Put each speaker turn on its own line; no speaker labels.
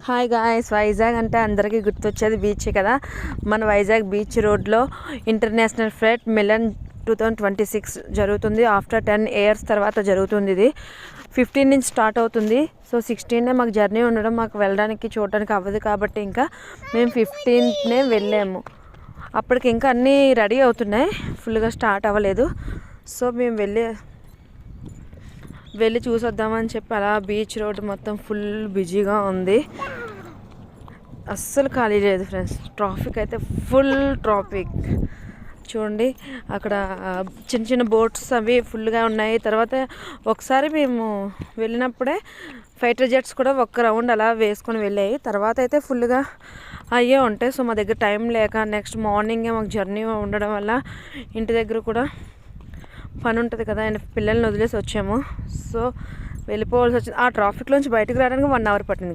Hi guys, Vizag అంటే అందరికీ గుర్తొచ్చేది బీచ్ కదా. మన వైజాగ్ బీచ్ రోడ్లో ఇంటర్నేషనల్ ఫ్లైట్ మిలన్ 2026 జరుగుతుంది. ఆఫ్టర్ 10 years తర్వాత జరుగుతుంది. ఇది 15 నుంచి స్టార్ట్ అవుతుంది. సో 16 మాకు జర్నీ ఉండడం, మాకు వెళ్ళడానికి చూడడానికి అవ్వదు కాబట్టి ఇంకా మేము 15నే వెళ్ళాము. అప్పటికి ఇంకా అన్నీ రెడీ అవుతున్నాయి, ఫుల్గా స్టార్ట్ అవ్వలేదు. సో మేము వెళ్ళి చూసొద్దామని చెప్పి అలా బీచ్ రోడ్ మొత్తం ఫుల్ బిజీగా ఉంది, అస్సలు ఖాళీ లేదు ఫ్రెండ్స్. ట్రాఫిక్ అయితే ఫుల్ ట్రాఫిక్ చూడండి. అక్కడ చిన్న చిన్న బోట్స్ అవి ఫుల్గా ఉన్నాయి. తర్వాత ఒకసారి మేము వెళ్ళినప్పుడే ఫైటర్ జెట్స్ కూడా ఒక్క రౌండ్ అలా వేసుకొని వెళ్ళాయి. తర్వాత అయితే ఫుల్గా అయ్యే ఉంటాయి. సో మా దగ్గర టైం లేక నెక్స్ట్ మార్నింగే మాకు జర్నీ ఉండడం వల్ల ఇంటి దగ్గర కూడా పని ఉంటుంది కదా, అండ్ పిల్లల్ని వదిలేసి వచ్చాము. సో వెళ్ళిపోవాల్సి వచ్చింది. ఆ ట్రాఫిక్లోంచి బయటకు రావడానికి 1 hour పట్టింది.